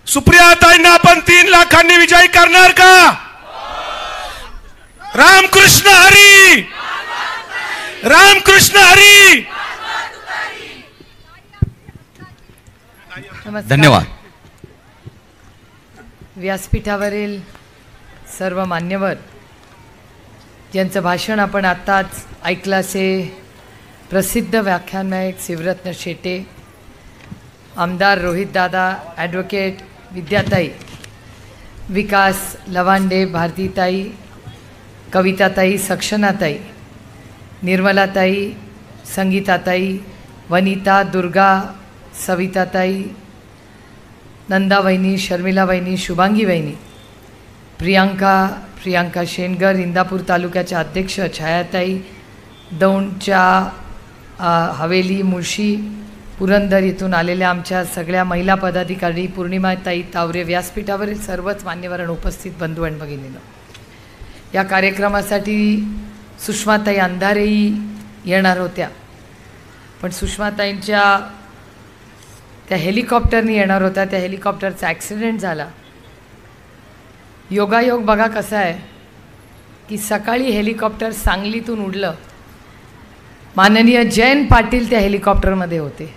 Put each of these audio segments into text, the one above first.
सुप्रियाताईंना आपण 3 लाखांनी विजयी करणार का? रामकृष्ण हरी, रामकृष्ण हरी. धन्यवाद. व्यासपीठावरील सर्व मान्यवर ज्यांचं भाषण आपण आत्ताच ऐकलं असे प्रसिद्ध व्याख्यानमायक शिवरत्न शेटे, आमदार रोहितदादा, ॲडव्होकेट विद्याताई, विकास लवांडे, भारतीताई, कविताताई, सक्षनाताई, निर्मलाताई, संगीताताई, वनिता, दुर्गा, सविताताई, नंदावहिनी, शर्मिलावहिनी, शुभांगीवहिनी, प्रियांका शेनगर, इंदापूर तालुक्याच्या अध्यक्ष छायाताई, दौंडच्या हवेली, मुळशी, पुरंदर इथून आलेल्या आमच्या सगळ्या महिला पदाधिकारी, पूर्णिमाताई तावरे, व्यासपीठावरील सर्वच मान्यवरांना, उपस्थित बंधू आणि भगिनींनो, या कार्यक्रमासाठी सुषमाताई अंधारेही येणार होत्या, पण सुषमाताईंच्या त्या हेलिकॉप्टरनी येणार होत्या. त्या हेलिकॉप्टरचा ॲक्सिडेंट झाला. योगायोग बघा कसा आहे की सकाळी हेलिकॉप्टर सांगलीतून उडलं. माननीय जयंत पाटील त्या हेलिकॉप्टरमध्ये होते.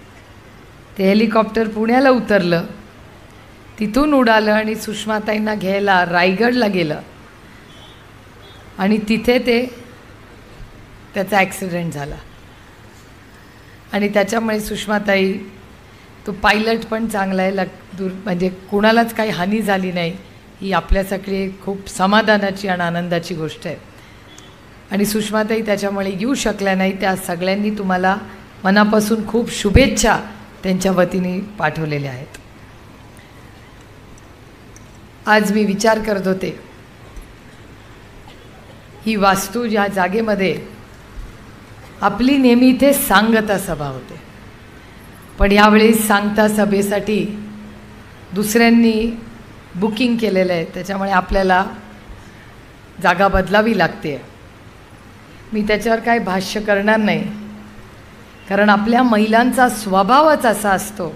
ते हेलिकॉप्टर पुण्याला उतरलं, तिथून उडालं आणि सुषमाताईंना घ्यायला रायगडला गेलं आणि तिथे त्याचा ॲक्सिडेंट झाला. आणि त्याच्यामुळे सुषमाताई, तो पायलट पण चांगला आहे, म्हणजे कुणालाच काही हानी झाली नाही, ही आपल्यासाठी खूप समाधानाची आणि आनंदाची गोष्ट आहे. आणि सुषमाताई त्याच्यामुळे येऊ शकल्या नाही. त्या सगळ्यांनी तुम्हाला मनापासून खूप शुभेच्छा त्यांच्या वतीने पाठवलेल्या आहेत. आज मी विचार करत होते, ही वास्तू ज्या जागेमध्ये आपली नेहमी इथे सांगता सभा होते, पण यावेळी सांगता सभेसाठी दुसऱ्यांनी बुकिंग केलेलं आहे, त्याच्यामुळे आपल्याला जागा बदलावी लागते. मी त्याच्यावर काय भाष्य करणार नाही, कारण आपल्या महिलांचा स्वभावच असा असतो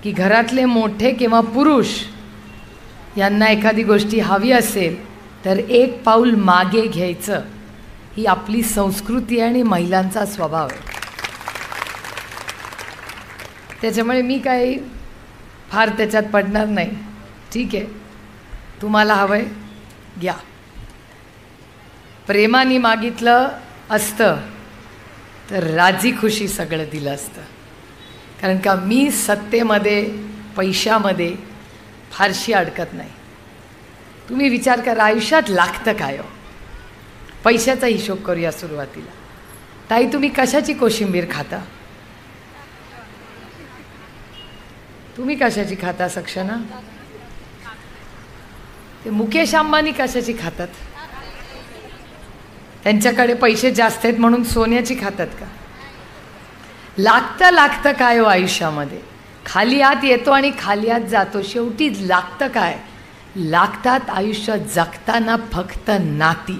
की घरातले मोठे किंवा पुरुष यांना एखादी गोष्टी हवी असेल तर एक पाऊल मागे घ्यायचं, ही आपली संस्कृती आणि महिलांचा स्वभाव आहे. त्याच्यामुळे मी काही फार त्याच्यात पडणार नाही. ठीक आहे, तुम्हाला हवं आहे घ्या. प्रेमाने मागितलं असतं तर राजी खुशी सगळं दिलं असतं. कारण का मी सत्तेमध्ये, पैशामध्ये फारशी अडकत नाही. तुम्ही विचार करा, आयुष्यात लागतं काय हो? पैशाचा हिशोब करूया सुरुवातीला. ताई, तुम्ही कशाची कोशिंबीर खाता? तुम्ही कशाची खाता सक्षना? ते मुकेश अंबानी कशाची खातात? त्यांच्याकडे पैसे जास्त आहेत म्हणून सोन्याची खातात का? लागतं काय हो आयुष्यामध्ये? खाली आत येतो आणि खाली आत जातो. शेवटी लागतं काय? लागतात आयुष्यात जगताना फक्त नाती.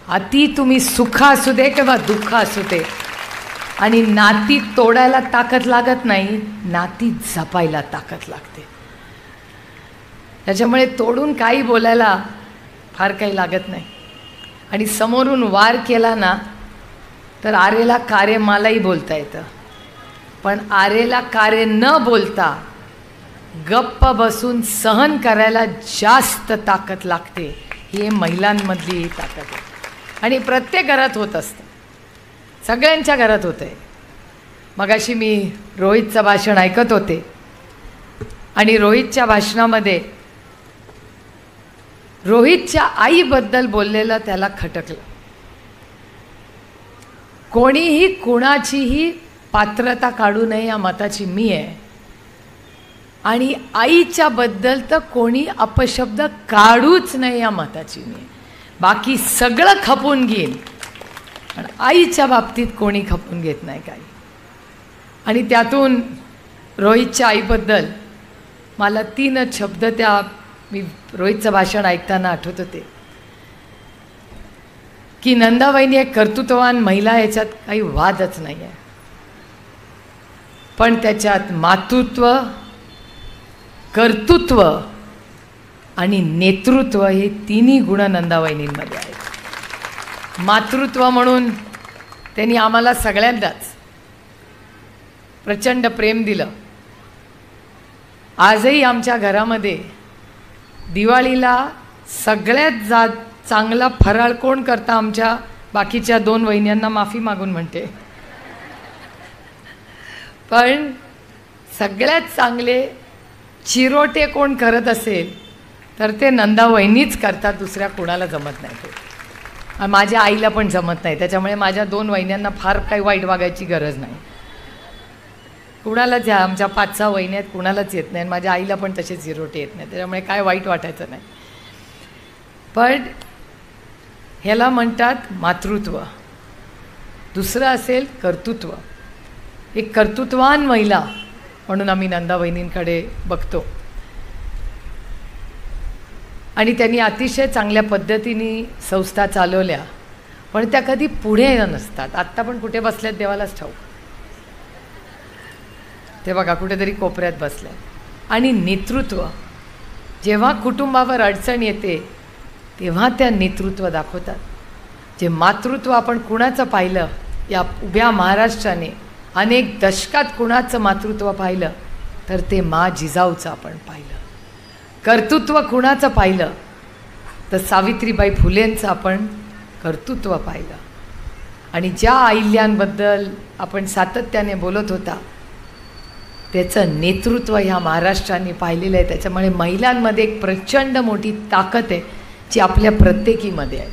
अति तुम्ही सुख असू दे किंवा दुःख असू दे, आणि नाती तोडायला ताकद लागत नाही, नाती जपायला ताकद लागते. त्याच्यामुळे तोडून काही बोलायला फार काही लागत नाही. आणि समोरून वार केला ना तर आरेला कारे मलाही बोलता येतं, पण आरेला कारे न बोलता गप्प बसून सहन करायला जास्त ताकद लागते. ही महिलांमधली ताकद आहे आणि प्रत्येक घरात होत असतं, सगळ्यांच्या घरात होतं आहे. मगाशी मी रोहितचं भाषण ऐकत होते आणि रोहितच्या भाषणामध्ये रोहितच्या आईबद्दल बोललेलं त्याला खटकलं. कोणीही कुणाचीही पात्रता काढू नये या मताची मी आहे, आणि आईच्या बद्दल तर कोणी अपशब्द काढूच नाही या मताची मी आहे. बाकी सगळं खपून घेईल, पण आईच्या बाबतीत कोणी खपून घेत नाही काही. आणि त्यातून रोहितच्या आईबद्दल मला 3 शब्द त्या मी रोहितचं भाषण ऐकताना आठवत होते की नंदावहिनी एक कर्तृत्ववान महिला, याच्यात काही वादच नाही आहे, पण त्याच्यात मातृत्व, कर्तृत्व आणि नेतृत्व हे तिन्ही गुण नंदावहिनींमध्ये आहेत. मातृत्व म्हणून त्यांनी आम्हाला सगळ्यांनाच प्रचंड प्रेम दिलं. आजही आमच्या घरामध्ये दिवाळीला सगळ्यात चांगला फराळ कोण करता? आमच्या बाकीच्या 2 वहिन्यांना माफी मागून म्हणते, पण सगळ्यात चांगले चिरोटे कोण करत असेल तर ते नंदावहिनीच करतात, दुसऱ्या कोणाला जमत नाही ते. माझ्या आईला पण जमत नाही, त्याच्यामुळे माझ्या 2 वहिन्यांना फार काही वाईट वागायची गरज नाही. कुणालाच, आमच्या 5-6 वहिनी आहेत, कुणालाच येत नाही. माझ्या आईला पण तसे चिरोटे येत नाही, त्याच्यामुळे काय वाईट वाटायचं नाही. पण ह्याला म्हणतात मातृत्व. दुसरं असेल कर्तृत्व. एक कर्तृत्वान महिला म्हणून आम्ही नंदावहिनींकडे बघतो. आणि त्यांनी अतिशय चांगल्या पद्धतीने संस्था चालवल्या, पण त्या कधी पुढे नसतात. आत्ता पण कुठे बसल्यात देवालाच ठाऊक. ते बघा कुठेतरी कोपऱ्यात बसल्या. आणि नेतृत्व, जेव्हा कुटुंबावर अडचण येते तेव्हा त्या नेतृत्व दाखवतात. जे मातृत्व आपण कुणाचं पाहिलं या उभ्या महाराष्ट्राने, अनेक दशकात कुणाचं मातृत्व पाहिलं तर ते मा जिजाऊचं आपण पाहिलं. कर्तृत्व कुणाचं पाहिलं तर सावित्रीबाई फुलेंचं आपण कर्तृत्व पाहिलं. आणि ज्या अहिल्यांबद्दल आपण सातत्याने बोलत होता त्याचं नेतृत्व ह्या महाराष्ट्राने पाहिलेलं आहे. त्याच्यामुळे महिलांमध्ये एक प्रचंड मोठी ताकद आहे जी आपल्या प्रत्येकीमध्ये आहे.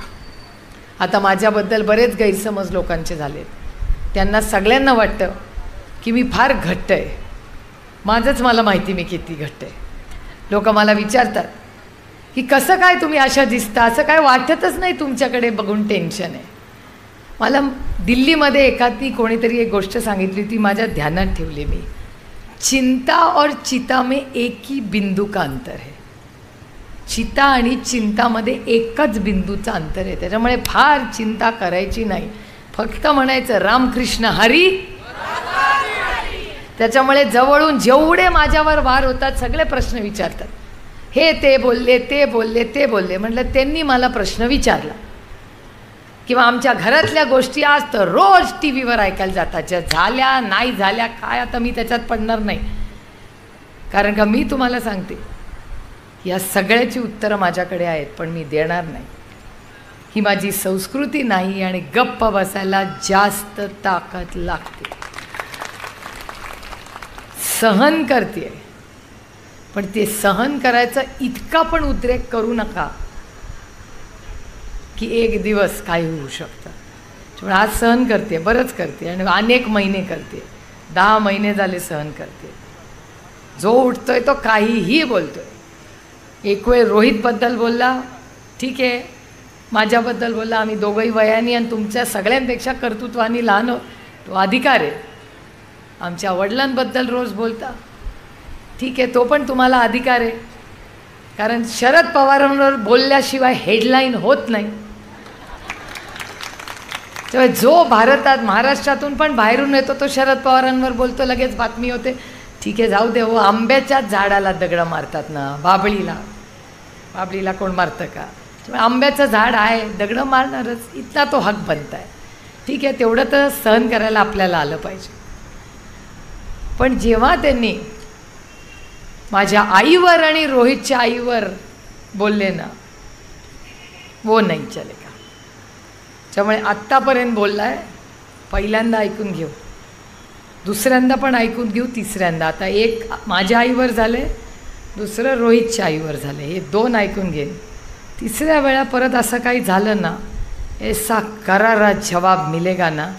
आता माझ्याबद्दल बरेच गैरसमज लोकांचे झालेत. त्यांना सगळ्यांना वाटतं की मी फार घट्ट आहे. माझंच मला माहिती मी किती घट्ट आहे. लोक मला विचारतात की कसं काय तुम्ही अशा दिसता, असं काय वाटतच नाही तुमच्याकडे बघून टेन्शन आहे. मला दिल्लीमध्ये एखादी कोणीतरी एक गोष्ट सांगितली ती माझ्या ध्यानात ठेवली मी. चिंता और चिता में एक ही बिंदू का अंतर है. चिता आणि चिंतामध्ये एकच बिंदूचं अंतर आहे. त्याच्यामुळे फार चिंता करायची नाही, फक्त म्हणायचं रामकृष्ण हरी. त्याच्यामुळे जवळून जेवढे माझ्यावर वार होतात सगळे प्रश्न विचारतात. हे ते बोलले, ते बोलले, ते बोलले. म्हटलं त्यांनी मला प्रश्न विचारला. किंवा आमच्या घरातल्या गोष्टी आज तर रोज टी व्हीवर ऐकायला जातात. ज्या झाल्या नाही झाल्या काय आता मी त्याच्यात पडणार नाही. कारण का मी तुम्हाला सांगते या सगळ्याची उत्तरं माझ्याकडे आहेत, पण मी देणार नाही. ही माझी संस्कृती नाही. आणि गप्प बसायला जास्त ताकद लागते. सहन करते, पण ते सहन करायचा इतका पण उद्रेक करू नका की एक दिवस काय होऊ शकतं. त्यामुळे आज सहन करते, बरंच करते आणि अनेक महिने करते. 10 महिने झाले सहन करते. जो उठतोय तो काहीही बोलतोय. एक वेळ रोहितबद्दल बोलला, ठीक आहे, माझ्याबद्दल बोलला, आम्ही दोघंही वयाने आणि तुमच्या सगळ्यांपेक्षा कर्तृत्वाने लहान हो, तो अधिकार आहे. आमच्या वडिलांबद्दल रोज बोलता, ठीक आहे, तो पण तुम्हाला अधिकार आहे. कारण शरद पवारांवर बोलल्याशिवाय हेडलाईन होत नाही. तेव्हा जो भारतात महाराष्ट्रातून पण बाहेरून येतो तो शरद पवारांवर बोलतो, लगेच बातमी होते. ठीक आहे, जाऊ दे हो, आंब्याच्याच झाडाला दगडं मारतात ना, बाबळीला कोण मारतं का? आंब्याचं झाड आहे, दगडं मारणारच, इथला तो हक बनत आहे. ठीक आहे, तेवढं तर सहन करायला आपल्याला आलं पाहिजे. पण जेव्हा त्यांनी माझ्या आईवर आणि रोहितच्या आईवर बोलले ना, वो नाही चलेगा. त्यामुळे आत्तापर्यंत बोललाय, पहिल्यांदा ऐकून घेऊ, दुसऱ्यांदा पण ऐकून घेऊ, तिसऱ्यांदा. आता एक माझ्या आईवर झाले, दुसरं रोहितच्या आईवर झाले, हे 2 ऐकून घेईन. तिसऱ्या वेळा परत असं काही झालं ना, ऐसा करारा जवाब मिलेगा ना.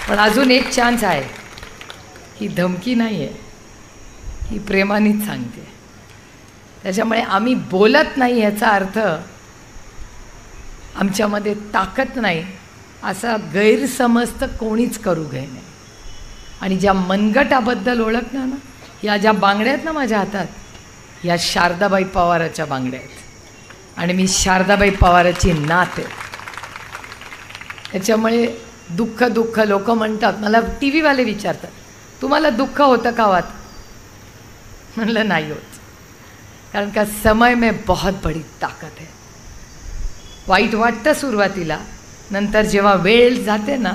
पण अजून एक चान्स आहे. ही धमकी नाही आहे, ही प्रेमानेच सांगते. त्याच्यामुळे आम्ही बोलत नाही याचा अर्थ आमच्यामध्ये ताकद नाही असा गैरसमज तर कोणीच करू घे नाही. आणि ज्या मनगटाबद्दल ओळखणार ना, या ज्या बांगड्या आहेत ना माझ्या हातात, या शारदाबाई पवाराच्या बांगड्या आहेत. आणि मी शारदाबाई पवाराची नात आहे. त्याच्यामुळे दुःख लोक म्हणतात, मला टी व्हीवाले विचारतात, तुम्हाला दुःख होतं का वात? म्हणलं नाही होत, कारण का समय में बहुत बड़ी ताकद है. वाईट वाटतं सुरुवातीला, नंतर जेव्हा वेळ जाते ना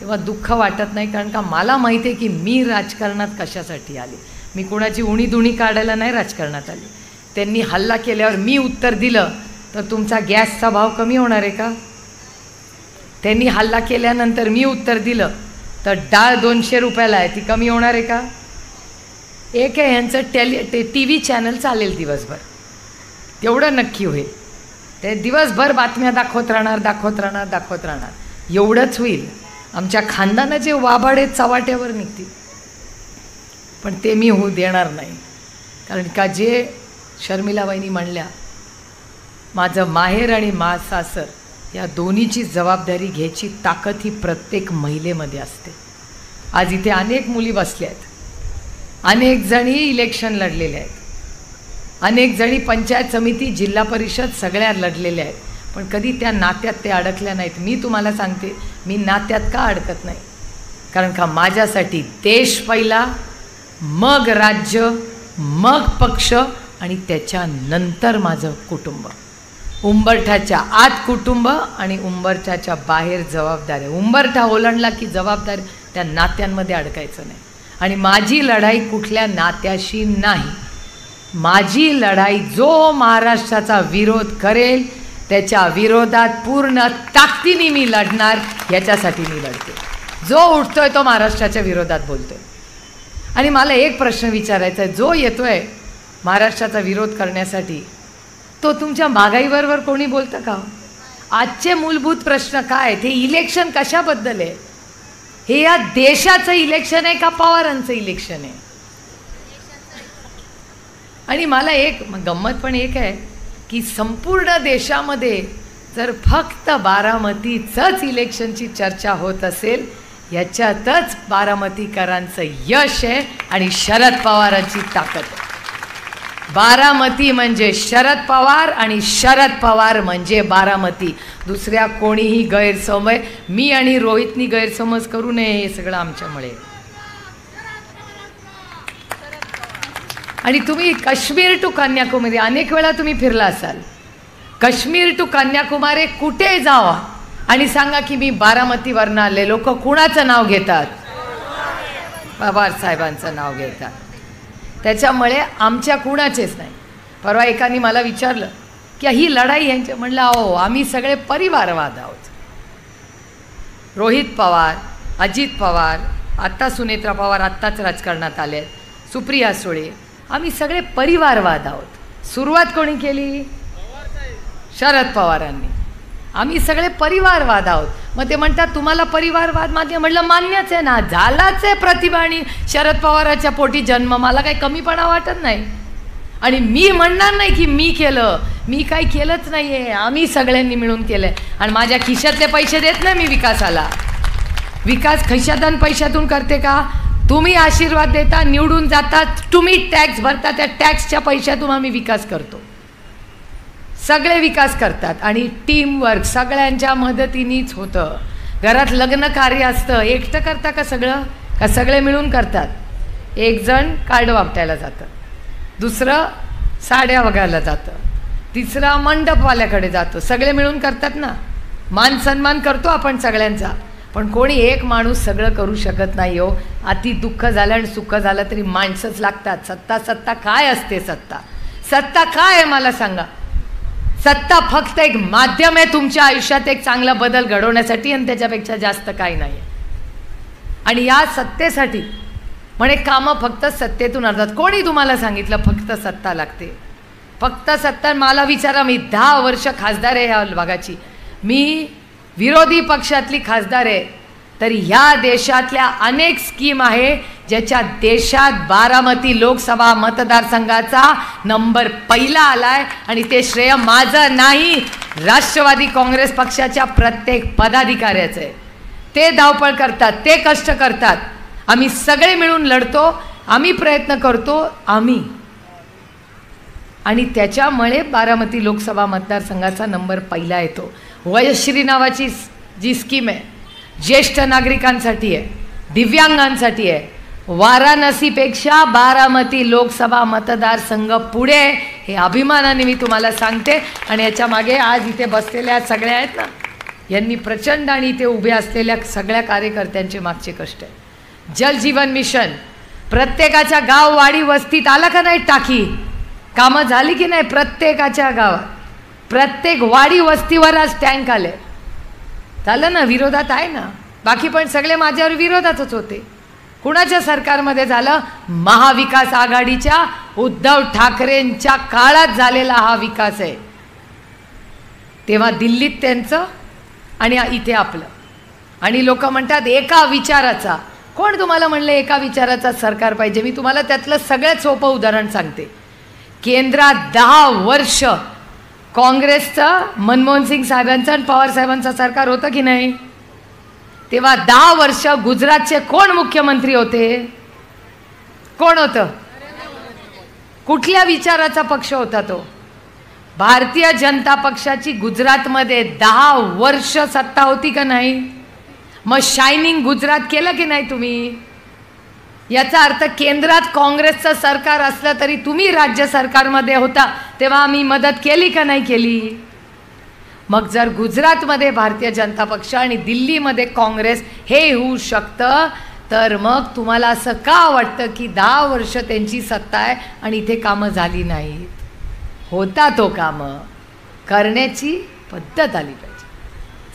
तेव्हा दुःख वाटत नाही, कारण का मला माहिती आहे की मी राजकारणात कशासाठी आले. मी कोणाची उणीधुणी काढायला नाही राजकारणात आली. त्यांनी हल्ला केल्यावर मी उत्तर दिलं तर तुमचा गॅसचा भाव कमी होणार आहे का? त्यांनी हल्ला केल्यानंतर मी उत्तर दिलं तर डाळ 200 रुपयाला आहे, ती कमी होणार आहे का? एक आहे यांचं टी व्ही चॅनल चालेल दिवसभर, तेवढं नक्की होईल. ते दिवसभर बातम्या दाखवत राहणार, एवढंच होईल. आमच्या खानदानाचे वाभाडे चव्हाट्यावर निघतील, पण ते मी होऊ देणार नाही. कारण का जे शर्मिलाबाईंनी म्हणल्या, माझं माहेर आणि सासर या दोन्हीची जबाबदारी घ्यायची ताकद ही प्रत्येक महिलेमध्ये असते. आज इथे अनेक मुली बसल्या आहेत, अनेक जणी इलेक्शन लढलेल्या आहेत, अनेक जणी पंचायत समिती, जिल्हा परिषद सगळ्या लढलेल्या आहेत, पण कधी त्या नात्यात ते अडकल्या नाहीत. मी तुम्हाला सांगते, मी नात्यात का अडकत नाही, कारण का माझ्यासाठी देश पहिला, मग राज्य, मग पक्ष आणि त्याच्यानंतर माझं कुटुंब. उंबरठ्याच्या आत कुटुंब आणि उंबरठ्याच्या बाहेर जबाबदारी. उंबरठा ओलांडला की जबाबदारी, त्या नात्यांमध्ये अडकायचं नाही. आणि माझी लढाई कुठल्या नात्याशी नाही. माझी लढाई जो महाराष्ट्राचा विरोध करेल त्याच्या विरोधात पूर्ण ताकदीने मी लढणार, याच्यासाठी मी लढते. जो उठतोय तो महाराष्ट्राच्या विरोधात बोलतोय. आणि मला एक प्रश्न विचारायचा आहे, जो येतोय महाराष्ट्राचा विरोध करण्यासाठी तो तुमच्या महागाईबरोबर कोणी बोलतं का? आजचे मूलभूत प्रश्न काय? हे इलेक्शन कशाबद्दल आहे? हे या देशाचं इलेक्शन आहे का पवारांचं इलेक्शन आहे? आणि मला एक गंमत पण एक आहे की संपूर्ण देशामध्ये जर फक्त बारामतीचंच इलेक्शनची चर्चा होत असेल, याच्यातच बारामतीकरांचं यश आहे आणि शरद पवारांची ताकद आहे. बारामती म्हणजे शरद पवार आणि शरद पवार म्हणजे बारामती. दुसऱ्या कोणीही गैरसमज, मी आणि रोहितनी गैरसमज करू नये, हे सगळं आमच्यामुळे. आणि तुम्ही काश्मीर टू कन्याकुमारी अनेक वेळा तुम्ही फिरला असाल. काश्मीर टू कन्याकुमारी कुठे जावा आणि सांगा की मी बारामतीवरनं आले, लोक कुणाचं नाव घेतात? पवार साहेबांचं नाव घेतात. त्याच्यामुळे आमच्या कुणाचेच नाही. परवा एकाने मला विचारलं की ही लढाई यांची, म्हणलं अहो आम्ही सगळे परिवारवाद आहोत. रोहित पवार, अजित पवार, आत्ता सुनेत्रा पवार आत्ताच राजकारणात आले आहेत, सुप्रिया सुळे, आम्ही सगळे परिवारवाद आहोत. सुरुवात कोणी केली? शरद पवारांनी. आम्ही सगळे परिवारवाद आहोत. मग ते म्हणतात तुम्हाला परिवारवाद मान्य? म्हटलं मान्यच आहे ना, झालाच आहे. प्रतिभा आणि शरद पवाराच्या पोटी जन्म, मला काही कमीपणा वाटत नाही. आणि मी म्हणणार नाही की मी केलं, मी काही केलंच नाही आहे, आम्ही सगळ्यांनी मिळून केलं आहे. आणि माझ्या खिशातले पैसे देत नाही मी विकासाला. विकास खिशातून पैशातून करते का? तुम्ही आशीर्वाद देता, निवडून जाता, तुम्ही टॅक्स भरता, त्या टॅक्सच्या पैशातून आम्ही विकास करतो. सगळे विकास करतात आणि टीमवर्क सगळ्यांच्या मदतीनेच होतं. घरात लग्न कार्य असतं, एकटं करता का सगळं? का सगळे मिळून करतात? एक जण कार्ड वापटायला जातं, दुसरं साड्या बघायला जातं, तिसरा मंडपवाल्याकडे जातो. सगळे मिळून करतात ना. मान सन्मान करतो आपण सगळ्यांचा, पण कोणी एक माणूस सगळं करू शकत नाही हो. अति दुःख झालं आणि सुख झालं तरी माणसंच लागतात. सत्ता काय असते? सत्ता काय आहे मला सांगा? सत्ता फक्त एक माध्यम आहे तुमच्या आयुष्यात एक चांगला बदल घडवण्यासाठी, आणि त्याच्यापेक्षा जास्त काही नाही. आणि या सत्तेसाठी म्हणे कामं फक्त सत्तेतून अर्धात. कोणी तुम्हाला सांगितलं फक्त सत्ता लागते? फक्त सत्ता. मला विचारा, मी 10 वर्ष खासदार आहे ह्या भागाची, मी विरोधी पक्षातली खासदार आहे, तरी ह्या देशातल्या अनेक स्कीम आहे ज्याच्या देशात बारामती लोकसभा मतदारसंघाचा नंबर पहिला आलाय. आणि ते श्रेय माझं नाही, राष्ट्रवादी काँग्रेस पक्षाच्या प्रत्येक पदाधिकाऱ्याचं आहे. ते धावपळ करतात, ते कष्ट करतात, आम्ही सगळे मिळून लढतो, आम्ही प्रयत्न करतो, आम्ही. आणि त्याच्यामुळे बारामती लोकसभा मतदारसंघाचा नंबर पहिला येतो. वयश्री नावाची जी स्कीम आहे, ज्येष्ठ नागरिकांसाठी आहे, दिव्यांगांसाठी आहे. वाराणसीपेक्षा बारामती लोकसभा मतदारसंघ पुढे, हे अभिमानाने मी तुम्हाला सांगते. आणि याच्या मागे आज इथे बसलेल्या सगळ्या आहेत ना, यांनी प्रचंड आणि इथे उभे असलेल्या सगळ्या कार्यकर्त्यांचे मागचे कष्ट आहे. जल जीवन मिशन प्रत्येकाच्या गाव वाडी वस्तीत आला का नाही? टाकी कामं झाली की नाही? प्रत्येकाच्या गावात प्रत्येक वाडी वस्तीवर आज टँक आले. झालं ना? विरोधात आहे ना, बाकी पण सगळे माझ्यावर विरोधातच होते. कुणाच्या सरकारमध्ये झालं? महाविकास आघाडीच्या उद्धव ठाकरेंच्या काळात झालेला हा विकास आहे. तेव्हा दिल्लीत त्यांचं आणि इथे आपलं. आणि लोक म्हणतात एका विचाराचा. कोण तुम्हाला म्हणलं एका विचाराचा सरकार पाहिजे? मी तुम्हाला त्यातलं सगळ्यात सोपं उदाहरण सांगते. केंद्रात 10 वर्ष काँग्रेसचं, मनमोहन सिंग साहेबांचं आणि पवार साहेबांचं सरकार होतं की नाही? तेव्हा 10 वर्ष गुजरातचे कोण मुख्यमंत्री होते? कोण होतं? कुठल्या विचाराचा पक्ष होता तो? भारतीय जनता पक्षाची गुजरातमध्ये 10 वर्ष सत्ता होती का नाही? मग शायनिंग गुजरात केलं की नाही तुम्ही? याचा अर्थ केंद्रात काँग्रेसचं सरकार असलं तरी तुम्ही राज्य सरकारमध्ये होता, तेव्हा आम्ही मदत केली का नाही केली? मग जर गुजरातमध्ये भारतीय जनता पक्ष आणि दिल्लीमध्ये काँग्रेस हे होऊ शकतं, तर मग तुम्हाला असं का वाटतं की 10 वर्ष त्यांची सत्ता आहे आणि इथे कामं झाली नाहीत? होता तो कामं करण्याची पद्धत आली पाहिजे.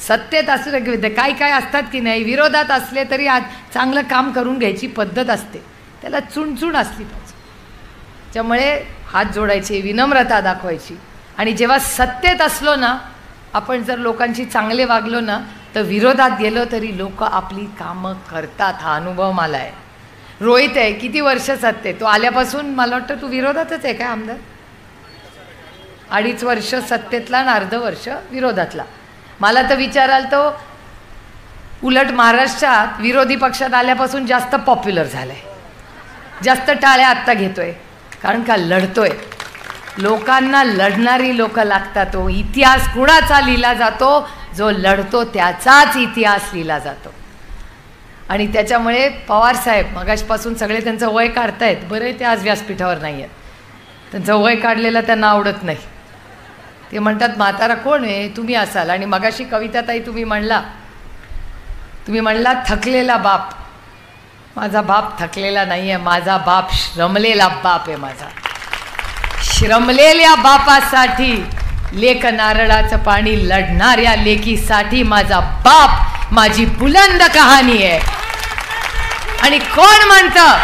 सत्तेत असलं की काय काय असतात की नाही, विरोधात असले तरी आज चांगलं काम करून घ्यायची पद्धत असते, त्याला चुणचुण असली पाहिजे. त्यामुळे हात जोडायचे, विनम्रता दाखवायची. आणि जेव्हा सत्तेत असलो ना, आपण जर लोकांशी चांगले वागलो ना, तर विरोधात गेलो तरी लोक आपली कामं करतात. हा अनुभव मला आहे. रोहित आहे, किती वर्ष सत्तेत, तो आल्यापासून मला वाटतं तू विरोधातच आहे काय आमदार? 2.5 वर्ष सत्तेतला आणि अर्ध वर्ष विरोधातला. मला तर विचाराल तो उलट महाराष्ट्रात विरोधी पक्षात आल्यापासून जास्त पॉप्युलर झालाय, जास्त टाळ्या आत्ता घेतोय. कारण का? लढतोय. लोकांना लढणारी लोक लागतात. तो इतिहास कुणाचा लिहिला जातो? जो लढतो त्याचाच इतिहास लिहिला जातो. आणि त्याच्यामुळे पवार साहेब मगाशपासून सगळे त्यांचं वय काढतायत. बरं ते आज व्यासपीठावर नाही आहेत, त्यांचं वय काढलेलं त्यांना आवडत नाही. ते म्हणतात म्हातारा कोण आहे? तुम्ही असाल. आणि मगाशी कविताताई तुम्ही म्हणला थकलेला बाप. माझा बाप थकलेला नाही आहे, माझा बाप श्रमलेला बाप आहे. माझा श्रमलेल्या बापासाठी, लेक नारळाचं पाणी लढणाऱ्या लेकीसाठी माझा बाप माझी बुलंद कहाणी आहे. आणि कोण म्हणतं,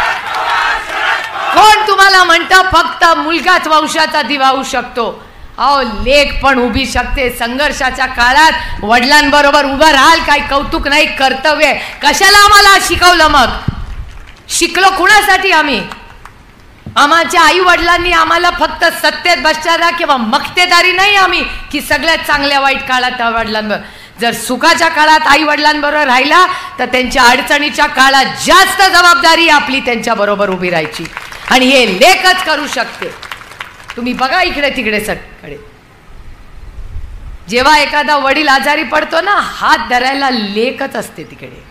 कोण तुम्हाला म्हणतं फक्त मुलगाच वंशाचा दिवा होऊ शकतो? अहो लेक पण उभी शकते. संघर्षाच्या काळात वडिलांबरोबर उभं राहाल, काही कौतुक नाही, कर्तव्य. कशाला आम्हाला शिकवलं? मग शिकलो कुणासाठी आम्ही? आमच्या आई वडिलांनी आम्हाला फक्त सत्तेत बसणारा किंवा मक्तेदारी नाही आम्ही, की सगळ्यात चांगल्या वाईट काळात वडिलांबरोबर. जर सुखाच्या काळात आई वडिलांबरोबर राहिला तर त्यांच्या अडचणीच्या काळात जास्त जबाबदारी आपली त्यांच्याबरोबर उभी राहायची. आणि हे लेखच करू शकते. तुम्ही बघा इकडे तिकडे सगळे, जेव्हा एखादा वडील आजारी पडतो ना, हात धरायला लेखच असते तिकडे.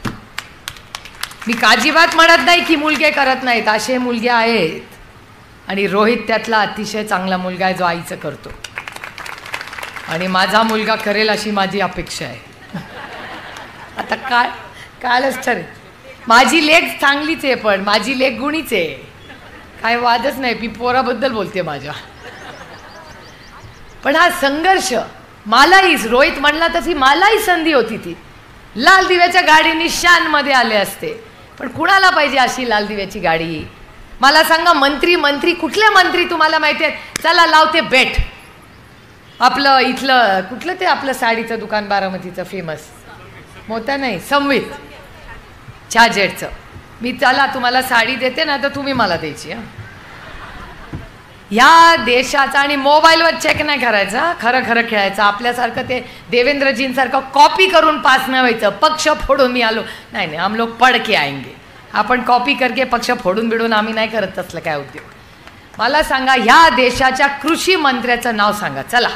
मी अजिबात म्हणत नाही की मुलगे करत नाहीत, असे मुलगे आहेत. आणि रोहित त्यातला अतिशय चांगला मुलगा आहे जो आईचं करतो. आणि माझा मुलगा करेल अशी माझी अपेक्षा आहे. आता कालच ठरेल. माझी लेक चांगलीच आहे, पण माझी लेक गुणीच आहे, काय वादच नाही. मी पोराबद्दल बोलते माझ्या. पण हा संघर्ष मलाही, रोहित म्हणला तशी मलाही संधी होती. ती लाल दिव्याच्या गाडीने शानमध्ये आले असते. पण कुणाला पाहिजे अशी लाल दिव्याची गाडी? मला सांगा, मंत्री कुठले मंत्री तुम्हाला माहिती आहेत? चला लावते बेट. आपलं इथलं कुठलं ते आपलं साडीचं दुकान बारामतीचं फेमस, मोठं नाही, संवित चहा जेटचं. मी चला तुम्हाला साडी देते ना, तर तुम्ही मला द्यायची. ह्या देशाचा, आणि मोबाईलवर चेक नाही करायचा, खरं खरं खेळायचं. आपल्यासारखं ते देवेंद्रजींसारखं कॉपी करून पास नाही व्हायचं. पक्ष फोडून मी आलो नाही, नाही, हम लोग पढ़ के आएंगे. आपण कॉपी करके पक्ष फोडून बिडून आम्ही नाही करत तसलं काय उद्योग. मला सांगा, ह्या देशाच्या कृषी मंत्र्याचं नाव सांगा. चला.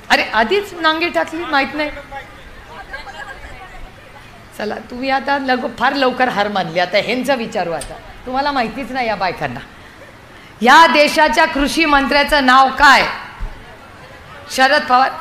अरे आधीच नांगे टाकली, माहित नाही. चला तुम्ही आता फार लवकर हार मानली. आता ह्यांचं विचारू. आता तुम्हाला माहितीच नाही या बायकांना. या देशाच्या कृषी मंत्र्याचं नाव काय? शरद पवार.